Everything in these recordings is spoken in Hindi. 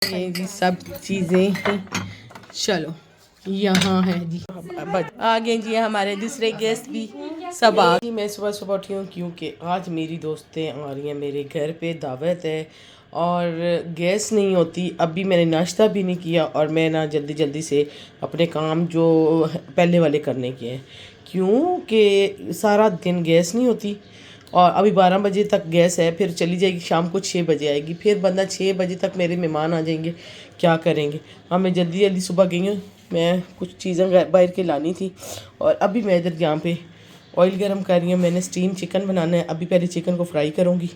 ये जी सब चीज़ें चलो यहाँ है जी। आ गए जी हमारे दूसरे गेस्ट भी सब आ गए। मैं सुबह सुबह उठी हूँ क्योंकि आज मेरी दोस्तें आ रही हैं, मेरे घर पे दावत है और गैस नहीं होती। अभी मैंने नाश्ता भी नहीं किया और मैं ना जल्दी जल्दी से अपने काम जो पहले वाले करने के हैं क्योंकि सारा दिन गैस नहीं होती। और अभी 12 बजे तक गैस है, फिर चली जाएगी शाम को 6 बजे आएगी, फिर बंदा 6 बजे तक मेरे मेहमान आ जाएंगे, क्या करेंगे। हाँ मैं जल्दी जल्दी सुबह गई हूँ, मैं कुछ चीज़ें बाहर के लानी थी और अभी मैं इधर यहाँ पे ऑयल गरम कर रही हूँ। मैंने स्टीम चिकन बनाना है, अभी पहले चिकन को फ्राई करूँगी।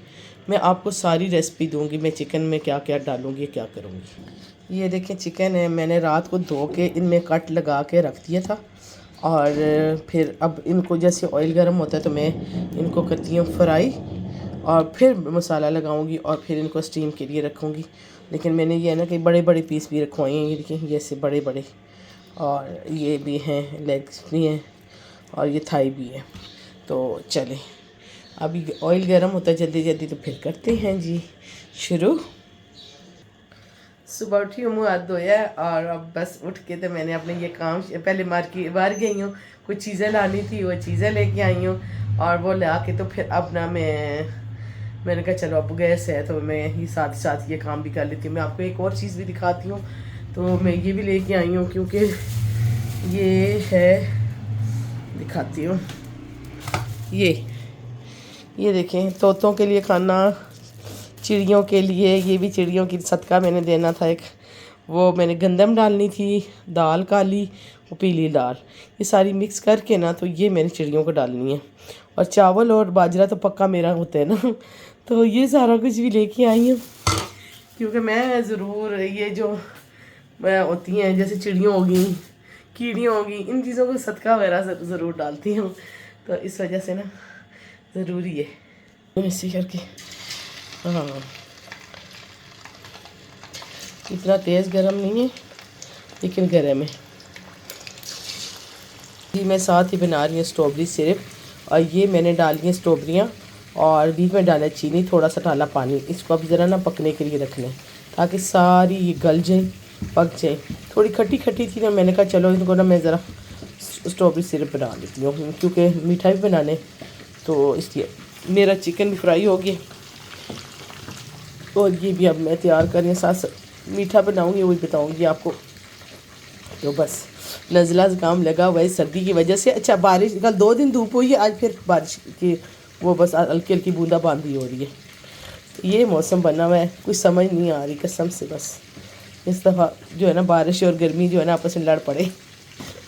मैं आपको सारी रेसिपी दूँगी, मैं चिकन में क्या क्या डालूँगी क्या करूँगी। ये देखें चिकन है, मैंने रात को धो के इनमें कट लगा के रख दिया था और फिर अब इनको जैसे ऑयल गर्म होता है तो मैं इनको करती हूँ फ्राई और फिर मसाला लगाऊंगी और फिर इनको स्टीम के लिए रखूँगी। लेकिन मैंने ये है ना कि बड़े बड़े पीस भी रखवाए हैं, ये देखिए जैसे बड़े बड़े, और ये भी हैं, लेग्स भी हैं और ये थाई भी है। तो चले अभी ऑयल गर्म होता है जल्दी जल्दी, तो फिर करते हैं जी शुरू। सुबह उठी हूँ, मुँह हाथ धोया और अब बस उठ के तो मैंने अपने ये काम पहले मार्केट बाहर गई हूँ, कुछ चीज़ें लानी थी वो चीज़ें लेके आई हूँ और वो ला के तो फिर अब ना मैंने कहा चलो अब गैस है तो मैं ही साथ साथ ये काम भी कर लेती हूँ। मैं आपको एक और चीज़ भी दिखाती हूँ, तो मैं ये भी लेके आई हूँ क्योंकि ये है, दिखाती हूँ। ये देखें तोतों के लिए खाना, चिड़ियों के लिए, ये भी चिड़ियों की सदका मैंने देना था एक। वो मैंने गंदम डालनी थी, दाल काली, वो पीली दाल, ये सारी मिक्स करके ना तो ये मैंने चिड़ियों को डालनी है। और चावल और बाजरा तो पक्का मेरा होता है ना तो ये सारा कुछ भी लेके आई हूँ क्योंकि मैं ज़रूर ये जो होती हैं जैसे चिड़ियों होगी, कीड़ियाँ होगी, इन चीज़ों को सदका वगैरह ज़रूर डालती हूँ, तो इस वजह से ना ज़रूरी है ऐसे करके। हाँ इतना तेज़ गरम नहीं है लेकिन गरम है जी। मैं साथ ही बना रही हूँ स्ट्रॉबेरी सिरप, और ये मैंने डाली है स्ट्रॉबेरियाँ और बीच में डाला चीनी, थोड़ा सा डाला पानी। इसको अब ज़रा ना पकने के लिए रखना है ताकि सारी ये गल जाए, पक जाए। थोड़ी खट्टी खट्टी थी ना, मैंने कहा चलो इनको ना मैं ज़रा स्ट्रॉबेरी सिरप बना लेती हूँ क्योंकि मीठा भी बनाने, तो इसलिए मेरा चिकन भी फ्राई हो गया और ये भी अब मैं तैयार कर रही हूँ, साथ मीठा बनाऊँगी वही बताऊँगी आपको। तो बस नज़ला ज़ुकाम लगा हुआ है सर्दी की वजह से। अच्छा बारिश, कल 2 दिन धूप हुई है, आज फिर बारिश की वो बस हल्की हल्की बूंदाबांदी हो रही है। तो ये मौसम बना हुआ है, कुछ समझ नहीं आ रही कसम से। बस इस दफ़ा जो है ना बारिश और गर्मी जो है ना आपस में लड़ पड़े।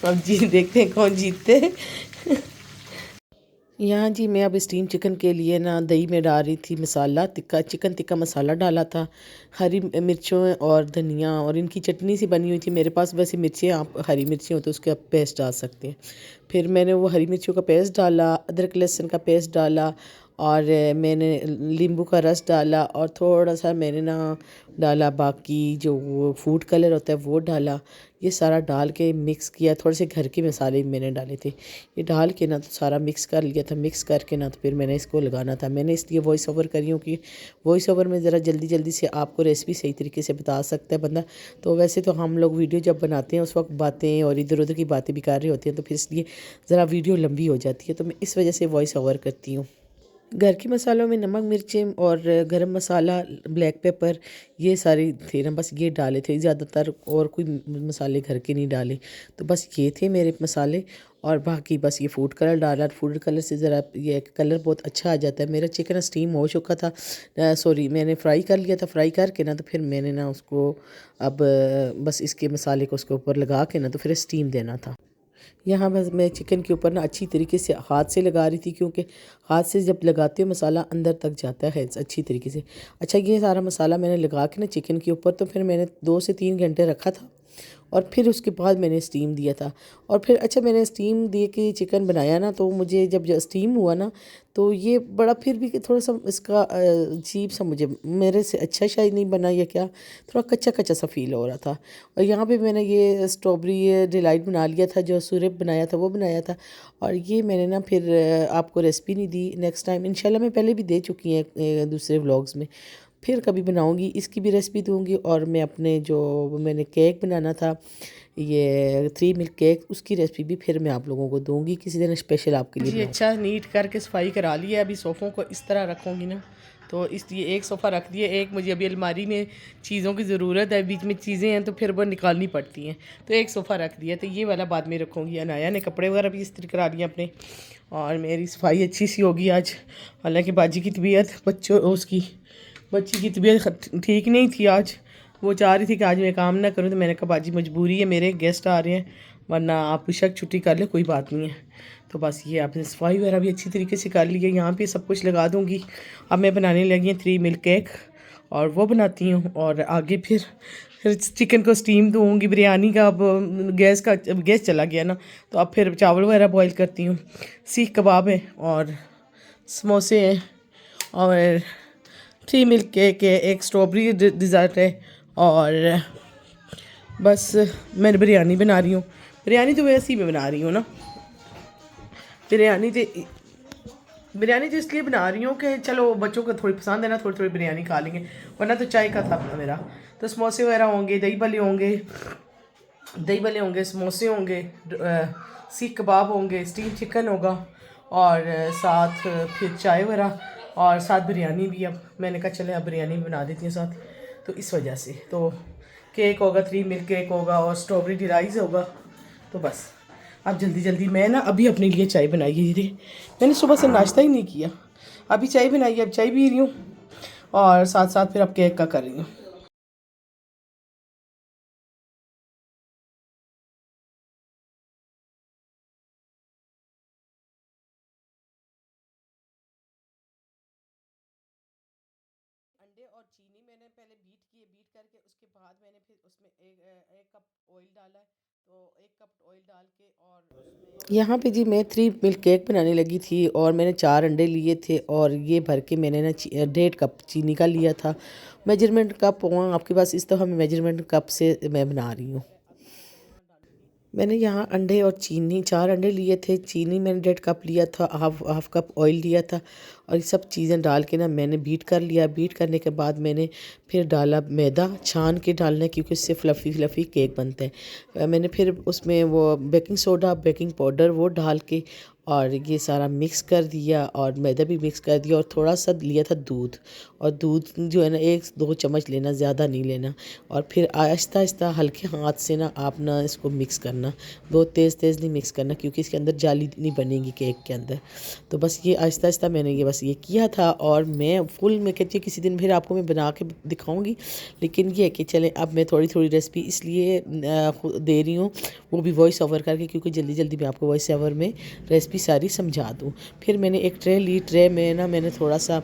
अब जी देखते हैं कौन जीतते हैं यहाँ जी मैं अब स्टीम चिकन के लिए ना दही में डाल रही थी मसाला टिक्का, चिकन टिक्का मसाला डाला था, हरी मिर्चों और धनिया और इनकी चटनी सी बनी हुई थी मेरे पास। वैसे मिर्चें आप हरी मिर्चें हो तो उसके आप पेस्ट डाल सकते हैं। फिर मैंने वो हरी मिर्चों का पेस्ट डाला, अदरक लहसुन का पेस्ट डाला और मैंने नींबू का रस डाला और थोड़ा सा मैंने ना डाला बाकी जो वो फूड कलर होता है वो डाला। ये सारा डाल के मिक्स किया, थोड़े से घर के मसाले भी मैंने डाले थे। ये डाल के ना तो सारा मिक्स कर लिया था, मिक्स करके ना तो फिर मैंने इसको लगाना था। मैंने इसलिए वॉइस ओवर करी हूँ कि वॉइस ओवर में ज़रा जल्दी जल्दी से आपको रेसिपी सही तरीके से बता सकता है बंदा। तो वैसे तो हम लोग वीडियो जब बनाते हैं उस वक्त बातें और इधर उधर की बातें भी कर रही होती हैं, तो फिर इसलिए ज़रा वीडियो लंबी हो जाती है, तो मैं इस वजह से वॉइस ओवर करती हूँ। घर के मसालों में नमक मिर्चें और गरम मसाला, ब्लैक पेपर, ये सारे थे ना, बस ये डाले थे ज़्यादातर, और कोई मसाले घर के नहीं डाले। तो बस ये थे मेरे मसाले और बाकी बस ये फूड कलर डाला। फूड कलर से ज़रा ये कलर बहुत अच्छा आ जाता है। मेरा चिकन स्टीम हो चुका था, सॉरी मैंने फ्राई कर लिया था। फ्राई करके ना तो फिर मैंने ना उसको अब बस इसके मसाले को उसके ऊपर लगा के ना तो फिर स्टीम देना था। यहाँ बस मैं चिकन के ऊपर ना अच्छी तरीके से हाथ से लगा रही थी क्योंकि हाथ से जब लगाते हो मसाला अंदर तक जाता है अच्छी तरीके से। अच्छा ये सारा मसाला मैंने लगा के ना चिकन के ऊपर, तो फिर मैंने 2 से 3 घंटे रखा था और फिर उसके बाद मैंने स्टीम दिया था। और फिर अच्छा मैंने स्टीम दे के चिकन बनाया ना, तो मुझे जब स्टीम हुआ ना तो ये बड़ा फिर भी थोड़ा सा इसका अजीब सा, मुझे मेरे से अच्छा शायद नहीं बना या क्या, थोड़ा कच्चा कच्चा सा फील हो रहा था। और यहाँ पे मैंने ये स्ट्रॉबेरी डिलाइट बना लिया था, जो सिरप बनाया था वो बनाया था। और ये मैंने ना फिर आपको रेसिपी नहीं दी, नेक्स्ट टाइम इंशाल्लाह। मैं पहले भी दे चुकी हैं दूसरे व्लॉग्स में, फिर कभी बनाऊंगी, इसकी भी रेसिपी दूंगी। और मैं अपने जो मैंने केक बनाना था, ये 3 मिल्क केक, उसकी रेसिपी भी फिर मैं आप लोगों को दूंगी किसी दिन स्पेशल आपके लिए। जी अच्छा नीट करके सफाई करा लिया। अभी सोफ़ों को इस तरह रखूँगी ना, तो इसलिए एक सोफ़ा रख दिया। एक मुझे अभी अलमारी में चीज़ों की ज़रूरत है, बीच में चीज़ें हैं तो फिर वो निकालनी पड़ती हैं, तो एक सोफ़ा रख दिया। तो ये वाला बाद में रखूँगी। अनाया ने कपड़े वगैरह भी इस्त्री करा लिए अपने, और मेरी सफाई अच्छी सी होगी आज। हालांकि बाजी की तबीयत बच्ची की तबीयत ठीक नहीं थी आज। वो चाह रही थी कि आज मैं काम ना करूं, तो मैंने कहा बाजी मजबूरी है, मेरे गेस्ट आ रहे हैं, वरना आप बेशक छुट्टी कर ले, कोई बात नहीं है। तो बस ये आपने सफाई वगैरह भी अच्छी तरीके से कर ली है। यहाँ पे सब कुछ लगा दूँगी। अब मैं बनाने लगी हूँ 3 मिल्क केक, और वो बनाती हूँ, और आगे फिर चिकन को स्टीम दूँगी। बिरयानी का अब गैस चला गया ना, तो अब फिर चावल वगैरह बॉईल करती हूँ। सीख कबाब है और समोसे हैं, और 3 मिल्क केक है, एक स्ट्रॉबेरी डिज़र्ट है, और बस मैं बिरयानी बना रही हूँ। बिरयानी तो वैसे ही मैं बना रही हूँ ना, बिरयानी तो इसलिए बना रही हूँ कि चलो बच्चों को थोड़ी पसंद है ना, थोड़ी थोड़ी बिरयानी खा लेंगे, वरना तो चाय का था मेरा। तो समोसे वगैरह होंगे, दही भल्ले होंगे, समोसे होंगे, सीख कबाब होंगे, स्टीम चिकन होगा, और साथ फिर चाय वगैरह, और साथ बिरयानी भी। अब मैंने कहा चले अब बिरयानी बना देती हूँ साथ, तो इस वजह से। तो केक होगा, 3 मिल्क केक होगा, और स्ट्रॉबेरी डिलाइस होगा। तो बस अब जल्दी जल्दी मैं ना अभी अपने लिए चाय बनाई है दीदी। मैंने सुबह से नाश्ता ही नहीं किया, अभी चाय बनाई है, अब चाय पी रही हूँ, और साथ साथ फिर अब केक का कर रही हूँ। अंडे और चीनी मैंने पहले बीट करके उसके बाद मैंने फिर उसमें एक कप ऑयल डाला है। तो 1 कप ऑयल डाल के, और उसमें यहाँ पे जी मैं 3 मिल्क केक बनाने लगी थी, और मैंने 4 अंडे लिए थे, और ये भर के मैंने ना 1.5 कप चीनी का लिया था। मेजरमेंट कप आपके पास, इस दफ़ा मैं मेजरमेंट कप से मैं बना रही हूँ। मैंने यहाँ अंडे और चीनी, 4 अंडे लिए थे, चीनी मैंने 1.5 कप लिया था, हाफ कप ऑयल लिया था, और ये सब चीज़ें डाल के ना मैंने बीट कर लिया। बीट करने के बाद मैंने फिर डाला मैदा, छान के डालना है क्योंकि उससे फ्लफ़ी फ्लफ़ी केक बनते हैं। मैंने फिर उसमें वो बेकिंग सोडा, बेकिंग पाउडर वो डाल के, और ये सारा मिक्स कर दिया, और मैदा भी मिक्स कर दिया, और थोड़ा सा लिया था दूध। और दूध जो है ना 1-2 चम्मच लेना, ज़्यादा नहीं लेना। और फिर आहिस्ता आहिस्ता हल्के हाथ से ना आप ना इसको मिक्स करना, बहुत तेज़ तेज़ नहीं मिक्स करना, क्योंकि इसके अंदर जाली नहीं बनेगी केक के अंदर। तो बस ये आहिस्ता आहिस्ता मैंने ये बस ये किया था, और मैं फुल मैं कहती हूँ किसी दिन फिर आपको मैं बना के दिखाऊंगी। लेकिन ये है कि चलें, अब मैं थोड़ी थोड़ी रेसिपी इसलिए दे रही हूँ, वो भी वॉइस ओवर करके, क्योंकि जल्दी जल्दी मैं आपको वॉइस ओवर में रेसिपी सारी समझा दूँ। फिर मैंने एक ट्रे ली, ट्रे में ना मैंने थोड़ा सा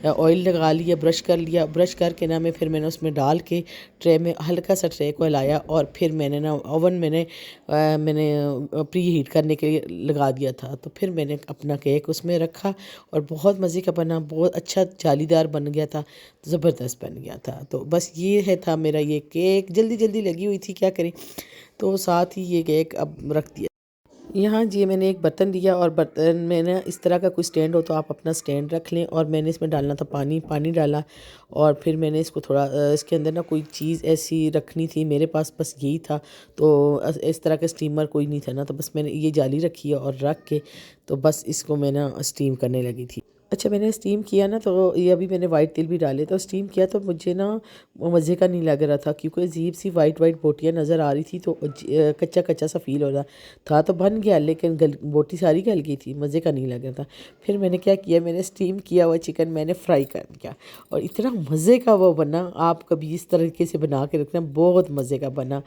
ऑयल लगा लिया, ब्रश कर लिया, ब्रश करके ना फिर मैंने उसमें डाल के ट्रे में हल्का सा ट्रे को हिलाया, और फिर मैंने ना ओवन मैंने प्री हीट करने के लिए लगा दिया था। तो फिर मैंने अपना केक उसमें रखा, और बहुत मज़े का बना, बहुत अच्छा जालीदार बन गया था, ज़बरदस्त बन गया था। तो बस ये है था मेरा ये केक, जल्दी जल्दी लगी हुई थी, क्या करें। तो साथ ही ये केक अब रख दिया। यहाँ जी मैंने एक बर्तन लिया, और बर्तन में ना इस तरह का कोई स्टैंड हो तो आप अपना स्टैंड रख लें, और मैंने इसमें डालना था पानी, पानी डाला, और फिर मैंने इसको थोड़ा इसके अंदर ना कोई चीज़ ऐसी रखनी थी मेरे पास, बस यही था। तो इस तरह का स्टीमर कोई नहीं था ना, तो बस मैंने ये जाली रखी है, और रख के तो बस इसको मैं ना स्टीम करने लगी थी। अच्छा मैंने स्टीम किया ना, तो ये अभी मैंने वाइट तिल भी डाले, तो स्टीम किया तो मुझे ना वो मज़े का नहीं लग रहा था, क्योंकि अजीब सी वाइट वाइट बोटियाँ नज़र आ रही थी, तो कच्चा कच्चा सा फील हो रहा था। तो बन गया, लेकिन बोटी सारी गल गई थी, मज़े का नहीं लग रहा था। फिर मैंने क्या किया, मैंने स्टीम किया हुआ चिकन मैंने फ्राई कर दिया, और इतना मज़े का वो बना। आप कभी इस तरीके से बना के रखना, बहुत मज़े का बना।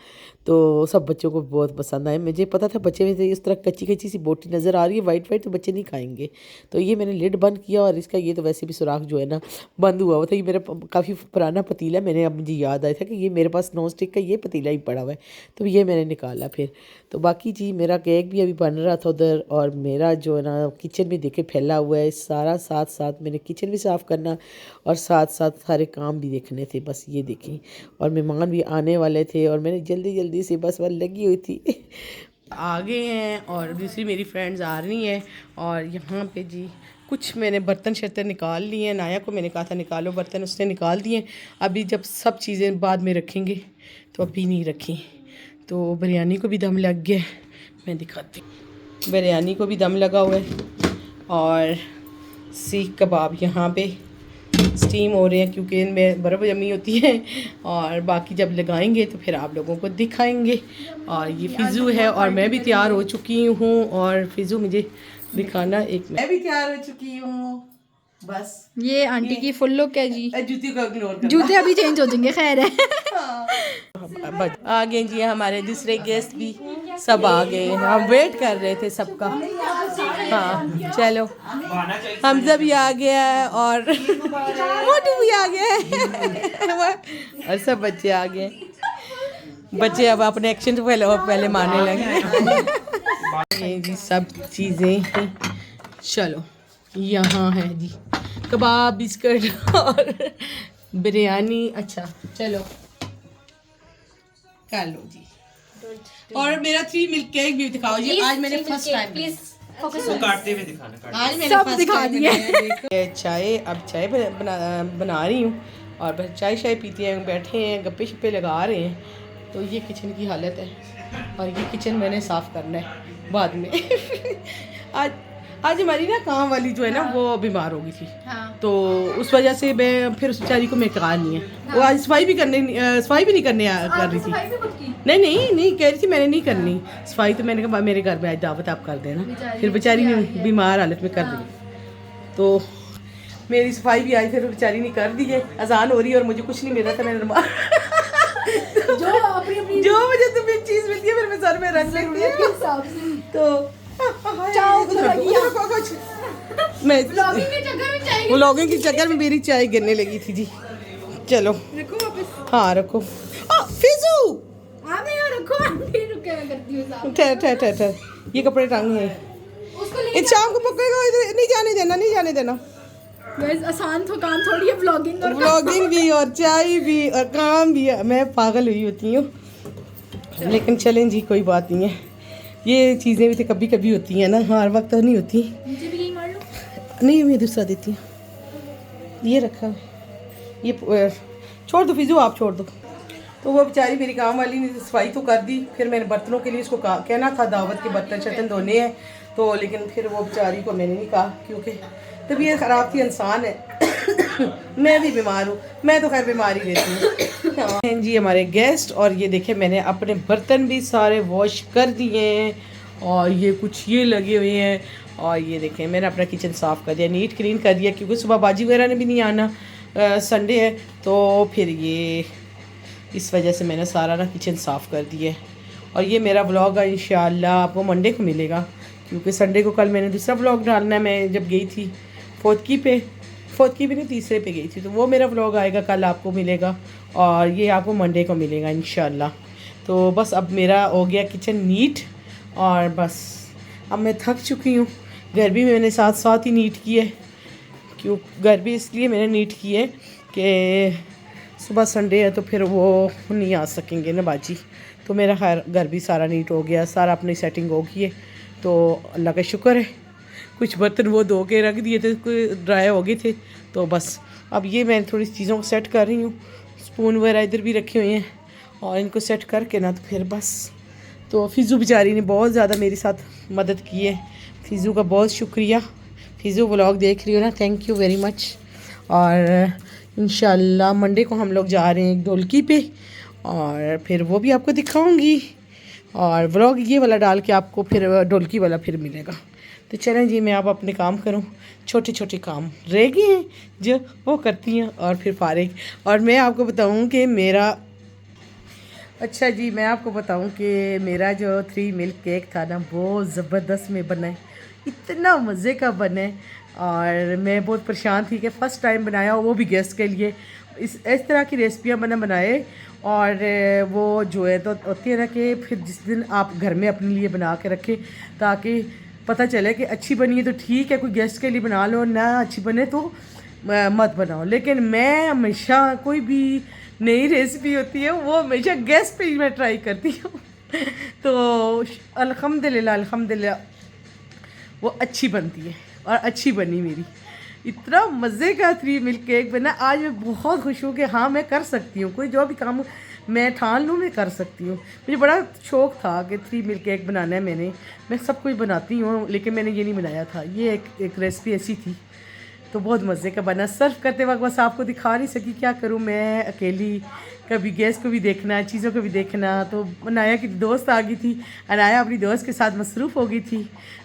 तो सब बच्चों को बहुत पसंद आया। मुझे पता था बच्चे में इस तरह कच्ची कच्ची सी बोटी नज़र आ रही है वाइट वाइट, तो बच्चे नहीं खाएंगे। तो ये मैंने लिड बंद किया, और इसका ये तो वैसे भी सुराख जो है ना बंद हुआ हुआ था। ये मेरा काफ़ी पुराना पतीला, मैंने अब मुझे याद आया था कि ये मेरे पास नॉन स्टिक का ये पतीला ही पड़ा हुआ है, तो ये मैंने निकाला फिर। तो बाकी जी मेरा केक भी अभी बन रहा था उधर, और मेरा जो है ना किचन भी देखे फैला हुआ है सारा, साथ साथ मैंने किचन भी साफ़ करना, और साथ साथ सारे काम भी देखने थे, बस ये देखें। और मेहमान भी आने वाले थे, और मैंने जल्दी जल्दी से बस लगी हुई थी। आ गए हैं, और दूसरी मेरी फ्रेंड्स आ रही हैं, और यहाँ पे जी कुछ मैंने बर्तन शर्तन निकाल लिए हैं। नाया को मैंने कहा था निकालो बर्तन, उसने निकाल दिए। अभी जब सब चीज़ें बाद में रखेंगे तो अभी नहीं रखी। तो बिरयानी को भी दम लग गया, मैं दिखाती हूँ। बिरयानी को भी दम लगा हुआ है और सीख कबाब यहाँ पे स्टीम हो रहे हैं क्योंकि इनमें बर्फ़ जमी होती है, और बाकी जब लगाएंगे तो फिर आप लोगों को दिखाएंगे। और ये फिज़ू है और मैं भी तैयार हो चुकी हूँ, और फिज़ू मुझे दिखाना एक मैं भी तैयार हो चुकी हूँ। बस ये आंटी की फुल लुक है जी। जूती को इग्नोर करना, जूते अभी चेंज हो जाएंगे, खैर है। आ गए जी हमारे दूसरे गेस्ट भी सब आ गए, हम वेट कर रहे थे सबका। हाँ चलो, हमजा भी आ गया है और मोटू भी आ गया है और सब बच्चे आ गए। बच्चे अब अपने एक्शन तो पहले मारने लगे। ये जी सब चीज़ें चलो यहाँ है जी कबाब, बिस्किट और बिरयानी। अच्छा चलो कर लो जी, और मेरा 3 मिल्क केक भी दिखाओ जी। आज मैंने फर्स्ट टाइम प्लीज काटते हुए दिखाना। आज मैंने सब दिखा दिए। चाय, अब चाय बना रही हूँ और बस चाय पीते हैं, बैठे हैं, गप्पे शप्पे लगा रहे हैं। तो ये किचन की हालत है और ये किचन मैंने साफ़ करना है बाद में। आज हमारी ना काम वाली जो है ना वो बीमार हो गई थी। हाँ। तो उस वजह से मैं फिर उस बेचारी को मैं कहा नहीं है। हाँ। वो आज सफाई भी नहीं करने कर रही थी। नहीं कह रही थी मैंने नहीं करनी सफाई, तो मैंने कहा मेरे घर में आज दावत आप कर देना। फिर बेचारी ने बीमार हालत में कर दी, तो मेरी सफाई भी आज फिर बेचारी ने कर दी है। अजान हो रही है और मुझे कुछ नहीं मिल रहा था, मैंने जो मुझे तुम्हें चीज़ मिलती है फिर मैं सर में रख लेती हूँ। तो मैं व्लॉगिंग के चक्कर में मेरी चाय गिरने लगी थी जी। चलो हाँ रखो। फिजू ठहर, ये कपड़े टांगे हैं, इस शाम को पकड़ेगा, नहीं जाने देना। आसान तो काम थोड़ी है व्लॉगिंग भी और चाय भी और काम भी है। मैं पागल हुई होती हूँ, लेकिन चलें जी कोई बात नहीं है। ये चीज़ें भी तो कभी कभी होती हैं ना, हर वक्त तो नहीं होती। मुझे भी यही मार लो। नहीं मैं दूसरा देती हूँ, ये रखा है, ये छोड़ दो फिजू, आप छोड़ दो। तो वो बेचारी मेरी काम वाली ने सफाई तो कर दी, फिर मैंने बर्तनों के लिए उसको कहना था दावत के बर्तन शर्तन धोने हैं, तो लेकिन फिर वो बेचारी को मैंने नहीं कहा क्योंकि तबीयत ख़राब थी, इंसान है। मैं भी बीमार हूँ, मैं तो खैर बीमार ही रहती हूँ। हाँ जी हमारे गेस्ट, और ये देखें मैंने अपने बर्तन भी सारे वॉश कर दिए हैं, और ये कुछ ये लगे हुए हैं, और ये देखें मैंने अपना किचन साफ़ कर दिया, नीट क्लीन कर दिया, क्योंकि सुबह बाजी वगैरह ने भी नहीं आना, संडे है, तो फिर ये इस वजह से मैंने सारा ना किचन साफ़ कर दिया है। और ये मेरा व्लॉग है इंशाल्लाह आपको मंडे को मिलेगा, क्योंकि संडे को कल मैंने दूसरा व्लॉग डालना है। मैं जब गई थी फोर्थ की भी नहीं, तीसरे पे गई थी, तो वो मेरा व्लॉग आएगा कल आपको मिलेगा, और ये आपको मंडे को मिलेगा इंशाल्लाह। तो बस अब मेरा हो गया किचन नीट, और बस अब मैं थक चुकी हूँ। घर भी मैंने साथ साथ ही नीट की है, क्यों घर भी इसलिए मैंने नीट की है कि सुबह संडे है तो फिर वो नहीं आ सकेंगे ना बाजी। तो मेरा खैर घर भी सारा नीट हो गया, सारा अपनी सेटिंग हो गई है, तो अल्लाह का शुक्र है। कुछ बर्तन वो धो के रख दिए थे, कोई ड्राई हो गए थे, तो बस अब ये मैं थोड़ी चीज़ों को सेट कर रही हूँ। स्पून वगैरह इधर भी रखे हुए हैं, और इनको सेट करके ना तो फिर बस। तो फिज़ू बेचारी ने बहुत ज़्यादा मेरे साथ मदद की है, फिज़ू का बहुत शुक्रिया। फिज़ू व्लॉग देख रही हो ना, थैंक यू वेरी मच। और इंशाल्लाह मंडे को हम लोग जा रहे हैं एक ढोलकी पे, और फिर वो भी आपको दिखाऊंगी, और व्लॉग ये वाला डाल के आपको फिर ढोलकी वाला फिर मिलेगा। तो चलें जी मैं अब अपने काम करूं, छोटे छोटे काम रह गए हैं जो वो करती हैं, और फिर फारिग। और मैं आपको बताऊं कि मेरा मैं आपको बताऊं कि मेरा जो 3 मिल्क केक था ना, बहुत ज़बरदस्त में बना है, इतना मज़े का बना है, और मैं बहुत परेशान थी कि फ़र्स्ट टाइम बनाया, वो भी गेस्ट के लिए। इस तरह की रेसिपियाँ मैंने बनाए, और वो जो है तो होती है ना कि फिर जिस दिन आप घर में अपने लिए बना के रखें, ताकि पता चले कि अच्छी बनी है तो ठीक है, कोई गेस्ट के लिए बना लो, ना अच्छी बने तो मत बनाओ। लेकिन मैं हमेशा कोई भी नई रेसिपी होती है वो हमेशा गेस्ट पे ही मैं ट्राई करती हूँ। तो अल्हम्दुलिल्लाह वो अच्छी बनती है। और अच्छी बनी मेरी। इतना मज़े का 3 मिल्क केक बना। आज मैं बहुत खुश हूँ कि हाँ मैं कर सकती हूँ, कोई जो भी काम मैं ठान लूँ मैं कर सकती हूँ। मुझे बड़ा शौक़ था कि 3 मिल्क केक बनाना है। मैं सब कुछ बनाती हूँ लेकिन मैंने ये नहीं बनाया था। ये एक रेसिपी ऐसी थी तो बहुत मज़े का बना। सर्व करते वक्त बस आपको दिखा नहीं सकी, क्या करूँ मैं अकेली, कभी गेस्ट को भी देखना, चीज़ों को भी देखना। तो अनाया की दोस्त आ गई थी, अनाया अपनी दोस्त के साथ मसरूफ़ हो गई थी।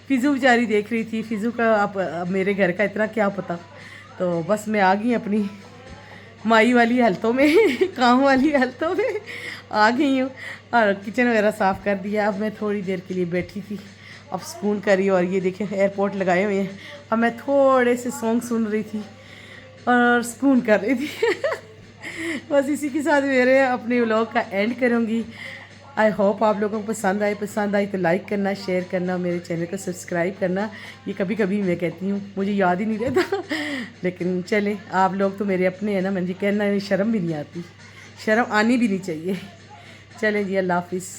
फिज़ू बेचारी देख रही थी। फिज़ू का अब मेरे घर का इतना क्या पता। तो बस मैं आ गई अपनी माई वाली हालतों में काम वाली हालतों में आ गई हूँ और किचन वगैरह साफ़ कर दिया। अब मैं थोड़ी देर के लिए बैठी थी, अब सुकून करी। और ये देखें एयरपोर्ट लगाए हुए हैं। अब मैं थोड़े से सॉन्ग सुन रही थी और सुकून कर रही थी बस इसी के साथ मेरे अपने व्लॉग का एंड करूँगी। आई होप आप लोगों को पसंद आई तो लाइक करना, शेयर करना, मेरे चैनल को सब्सक्राइब करना। ये कभी कभी मैं कहती हूँ, मुझे याद ही नहीं रहता लेकिन चले, आप लोग तो मेरे अपने हैं ना, मुझे कहना शर्म भी नहीं आती, शर्म आनी भी नहीं चाहिए। चलें जी, अल्लाह हाफिज़।